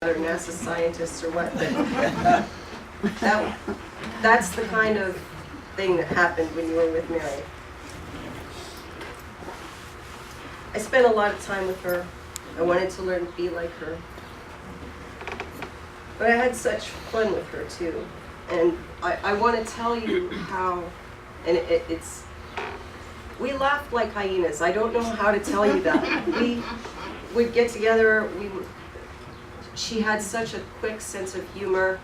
or NASA scientists or what, but that's the kind of thing that happened when you were with Mary. I spent a lot of time with her. I wanted to learn to be like her. But I had such fun with her too. And I want to tell you how, and it's, we laughed like hyenas. I don't know how to tell you that. We would get together, she had such a quick sense of humor,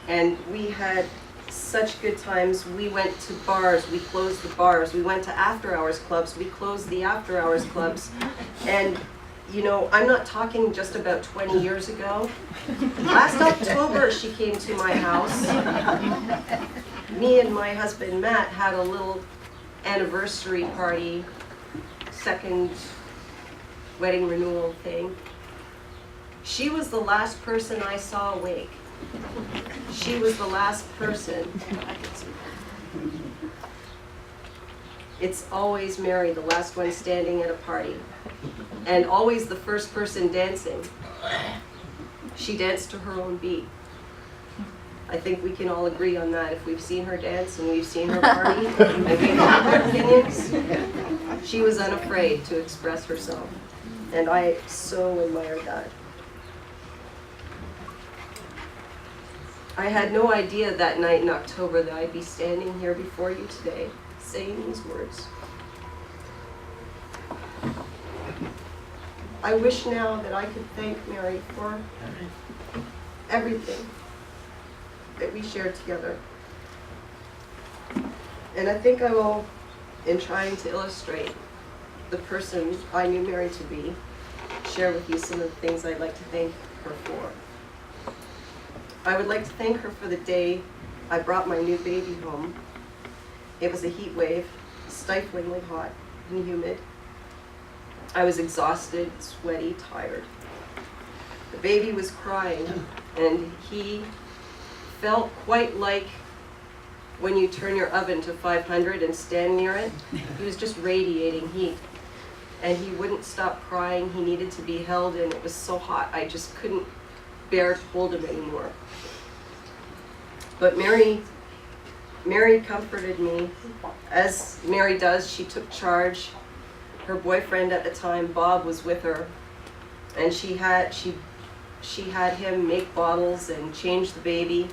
and we had such good times. We went to bars, we closed the bars. We went to after-hours clubs, we closed the after-hours clubs. And you know, I'm not talking just about 20 years ago. Last October, she came to my house. Me and my husband, Matt, had a little anniversary party, second wedding renewal thing. She was the last person I saw awake. She was the last person. It's always Mary, the last one standing at a party, and always the first person dancing. She danced to her own beat. I think we can all agree on that. If we've seen her dance and we've seen her party and we have our opinions, she was unafraid to express herself. And I so admired that. I had no idea that night in October that I'd be standing here before you today, saying these words. I wish now that I could thank Mary for everything that we shared together. And I think I will, in trying to illustrate the person I knew Mary to be, share with you some of the things I'd like to thank her for. I would like to thank her for the day I brought my new baby home. It was a heat wave, stiflingly hot and humid. I was exhausted, sweaty, tired. The baby was crying, and he felt quite like when you turn your oven to 500 and stand near it. He was just radiating heat. And he wouldn't stop crying. He needed to be held, and it was so hot, I just couldn't bear to hold him anymore. But Mary comforted me. As Mary does, she took charge. Her boyfriend at the time, Bob, was with her, and she had him make bottles and change the baby.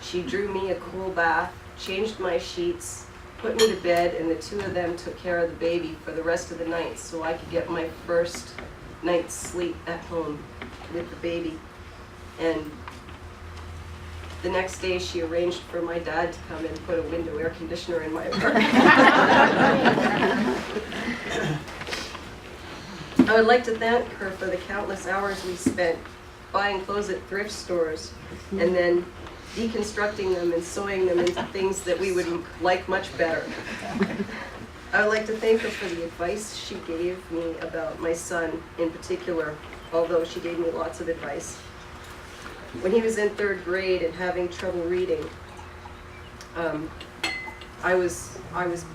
She drew me a cool bath, changed my sheets, put me to bed, and the two of them took care of the baby for the rest of the night so I could get my first night's sleep at home with the baby. And the next day she arranged for my dad to come and put a window air conditioner in my apartment. I would like to thank her for the countless hours we spent buying clothes at thrift stores and then deconstructing them and sewing them into things that we would like much better. I would like to thank her for the advice she gave me about my son in particular, although she gave me lots of advice. When he was in 3rd grade and having trouble reading, I was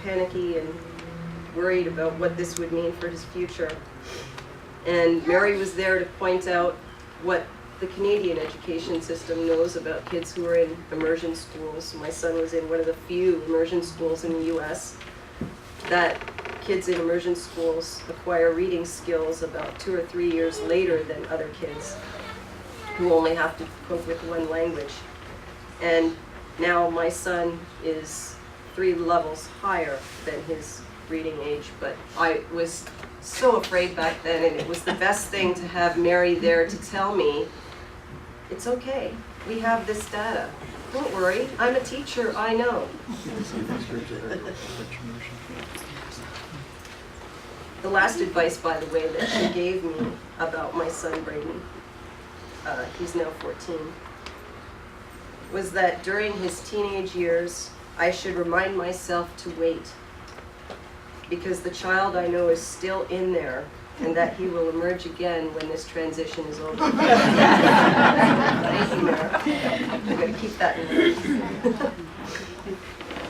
panicky and worried about what this would mean for his future. And Mary was there to point out what the Canadian education system knows about kids who are in immersion schools. My son was in one of the few immersion schools in the US that kids in immersion schools acquire reading skills about 2 or 3 years later than other kids who only have to cope with one language. And now my son is 3 levels higher than his reading age, but I was so afraid back then, and it was the best thing to have Mary there to tell me, it's okay, we have this data. Don't worry, I'm a teacher, I know. The last advice, by the way, that she gave me about my son Braden, he's now 14, was that during his teenage years, I should remind myself to wait, because the child I know is still in there, and that he will emerge again when this transition is over. Thank you, Mara. I'm going to keep that in mind.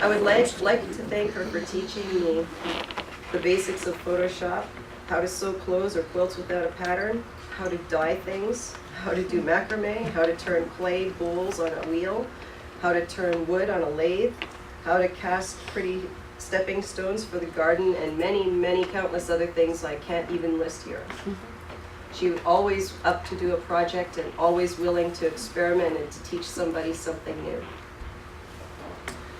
I would like to thank her for teaching me the basics of Photoshop, how to sew clothes or quilts without a pattern, how to dye things, how to do macrame, how to turn clay bowls on a wheel, how to turn wood on a lathe, how to cast pretty stepping stones for the garden, and many, many countless other things I can't even list here. She was always up to do a project and always willing to experiment and to teach somebody something new.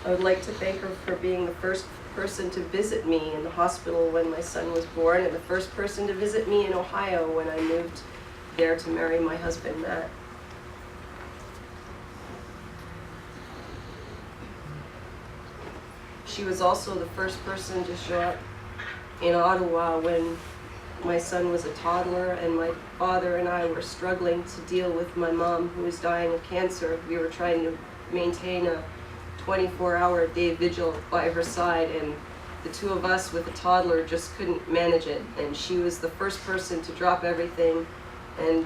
I would like to thank her for being the first person to visit me in the hospital when my son was born, and the first person to visit me in Ohio when I moved there to marry my husband, Matt. She was also the first person to show up in Ottawa when my son was a toddler and my father and I were struggling to deal with my mom, who was dying of cancer. We were trying to maintain a 24-hour-a-day vigil by her side, and the two of us with a toddler just couldn't manage it. And she was the first person to drop everything and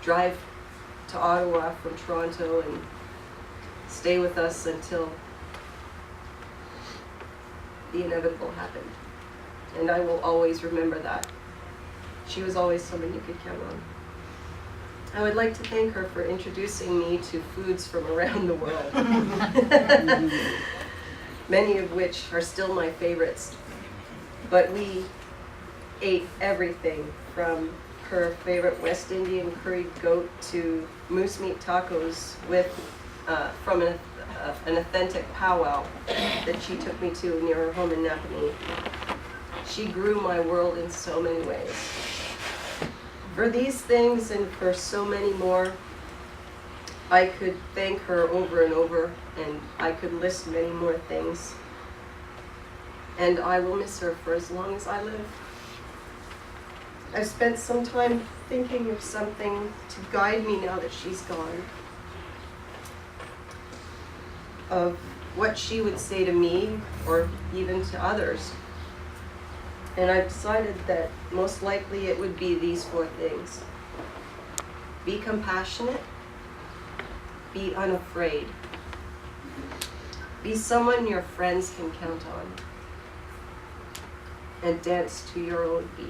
drive to Ottawa from Toronto and stay with us until the inevitable happened. And I will always remember that. She was always someone you could count on. I would like to thank her for introducing me to foods from around the world, many of which are still my favorites. But we ate everything from her favorite West Indian curried goat to moose meat tacos from an authentic powwow that she took me to near her home in Napanee. She grew my world in so many ways. For these things and for so many more, I could thank her over and over, and I could list many more things. And I will miss her for as long as I live. I've spent some time thinking of something to guide me now that she's gone, of what she would say to me or even to others. And I've decided that most likely it would be these 4 things. Be compassionate, be unafraid, be someone your friends can count on, and dance to your own beat.